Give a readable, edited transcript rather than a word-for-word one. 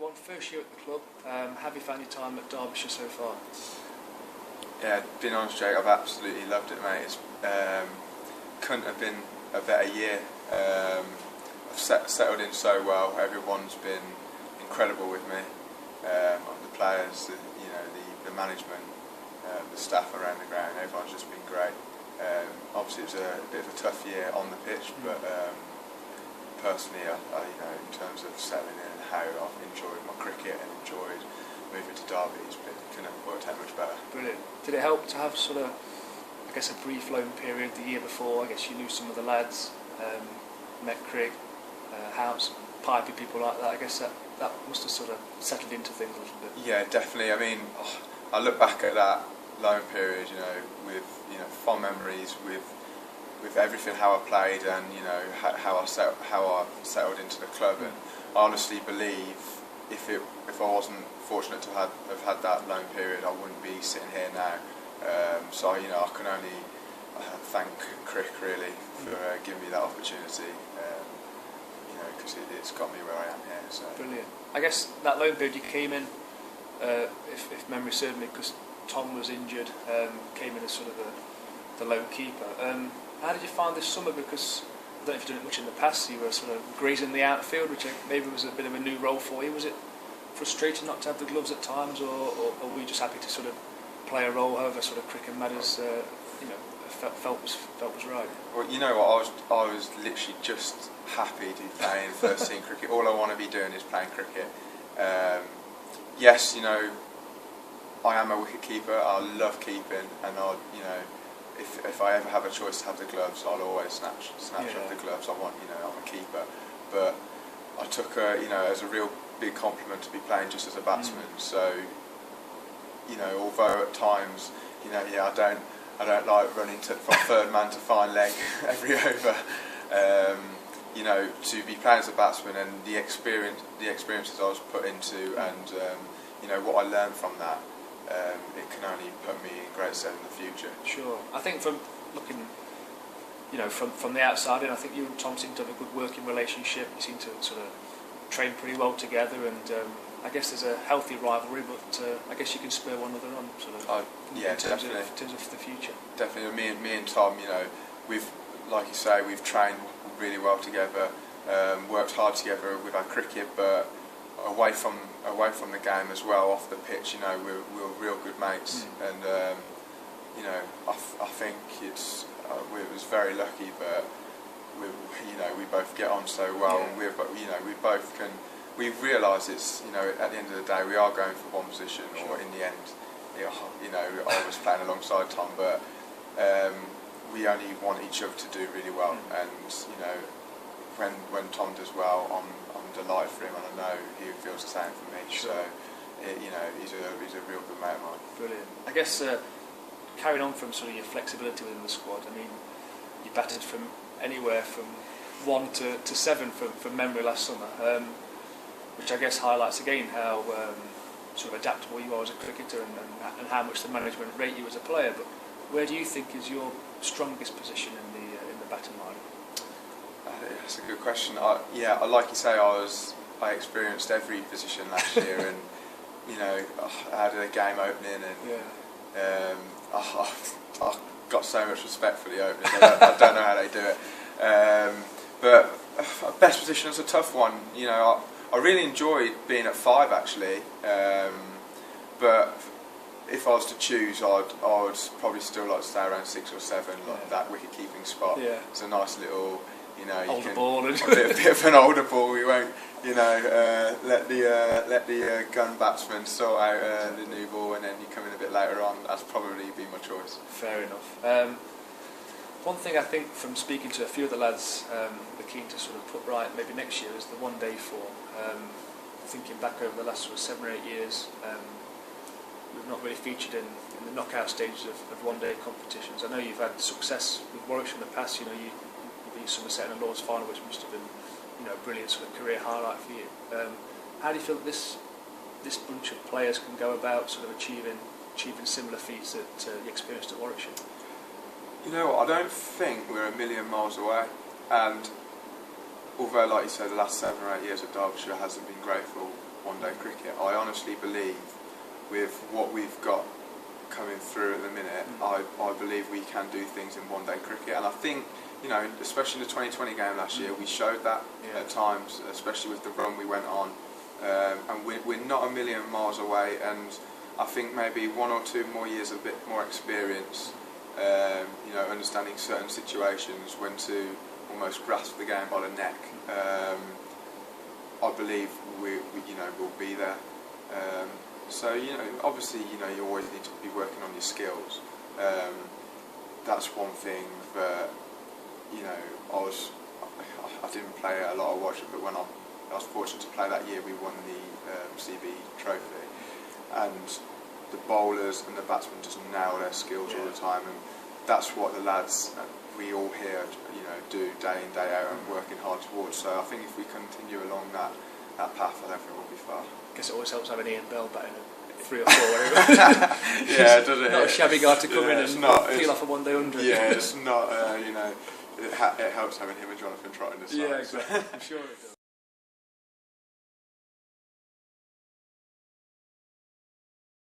one, first year at the club. Have you found your time at Derbyshire so far? Yeah, being honest, Jake, I've absolutely loved it, mate. It's couldn't have been a better year. I've settled in so well. Everyone's been incredible with me. The players, the management, the staff around the ground. Everyone's just been great. Obviously, it was a bit of a tough year on the pitch, but personally, in terms of settling in and how I've enjoyed my cricket and enjoyed moving to Derby, it couldn't have worked out much better. Brilliant. Did it help to have sort of, I guess, a brief loan period the year before? I guess you knew some of the lads, met Craig, House, Pipey, people like that. I guess that must have sort of settled into things a little bit. Yeah, definitely. I mean, I look back at that loan period, with fond memories, with everything, how I played, and how I settled into the club. And I honestly believe if I wasn't fortunate to have had that loan period, I wouldn't be sitting here now. So I can only thank Crick really for giving me that opportunity. Because it's got me where I am here. So. Brilliant. I guess that loan period you came in, if memory serves me, because Tom was injured, came in as sort of the lone keeper. How did you find this summer? Because I don't know if you've done it much in the past. You were sort of grazing the outfield, which maybe was a bit of a new role for you. Was it frustrating not to have the gloves at times, or were you just happy to sort of play a role, however sort of cricket matters, felt was right? Well, you know what, I was literally just happy to be playing first team cricket. All I want to be doing is playing cricket. Yes, I am a wicket keeper. I love keeping, and if I ever have a choice to have the gloves, I'll always snatch up the gloves. I'm a keeper, but I took as a real big compliment to be playing just as a batsman. So, although at times, I don't like running from third man to fine leg every over. To be playing as a batsman and the experiences I was put into, and what I learned from that, it can only put me in great stead in the future. Sure. I think from looking, from the outside, and I think you and Tom seem to have a good working relationship. You seem to sort of train pretty well together, and I guess there's a healthy rivalry, but I guess you can spur one another on, sort of. Yeah, in terms definitely. In terms of the future. Definitely. Me and Tom, we've, like you say, we've trained really well together, worked hard together with our cricket, but away from the game as well, off the pitch, we're real good mates, and I think it was very lucky, but we both get on so well, and we've realised it's at the end of the day we are going for one position, or in the end, I was playing alongside Tom, but we only want each other to do really well, and when Tom does well, I'm delighted for him, and I know he feels the same for me. Sure. So he's a real good mate of mine. Brilliant. I guess carrying on from sort of your flexibility within the squad, I mean, you batted from anywhere from 1 to 7 from memory last summer, which I guess highlights again how sort of adaptable you are as a cricketer, and how much the management rate you as a player. But where do you think is your strongest position in the batting line? That's a good question. Like you say, I experienced every position last year, and I had a game opening, and I got so much respect for the openers. I don't know how they do it. But best position is a tough one. I really enjoyed being at 5 actually, but if I was to choose, I would probably still like to stay around 6 or 7, like that wicket keeping spot. Yeah. It's a nice little, ball, a bit of an older ball. We won't, let the gun batsman sort out the new ball, and then you come in a bit later on. That's probably be my choice. Fair enough. One thing I think from speaking to a few of the lads, they're keen to sort of put right maybe next year is the one-day form. Thinking back over the last sort of 7 or 8 years, we've not really featured in the knockout stages of one-day competitions. I know you've had success with Warwickshire in the past. You beat Somerset in a Lord's final, which must have been a brilliant sort of career highlight for you. How do you feel that this bunch of players can go about sort of achieving similar feats that you experienced at Warwickshire? I don't think we're a million miles away, and although, like you said, the last 7 or 8 years of Derbyshire hasn't been great for one-day cricket. I honestly believe with what we've got coming through at the minute, I believe we can do things in one-day cricket, and I think, you know, especially in the 2020 game last year, we showed that at times, especially with the run we went on, and we're not a million miles away, and I think maybe 1 or 2 more years of a bit more experience, you know, understanding certain situations, when to almost grasp the game by the neck, I believe we you know, we'll be there. So, you know, obviously, you know, you always need to be working on your skills. That's one thing that, you know, I didn't play a lot of watching, but when I was fortunate to play that year, we won the CB trophy, and the bowlers and the batsmen just nail their skills all the time, and that's what the lads, we all here, you know, do day in, day out, and working hard towards. So I think if we continue along that path, I don't think we'll be far. I guess it always helps having Ian Bell batting at 3 or 4 whatever. Yeah, does it? Not a shabby guy to come in and peel off a one-day 100. Yeah, it's not, you know, it helps having him and Jonathan Trott in the side. Yeah, exactly. I'm sure it does.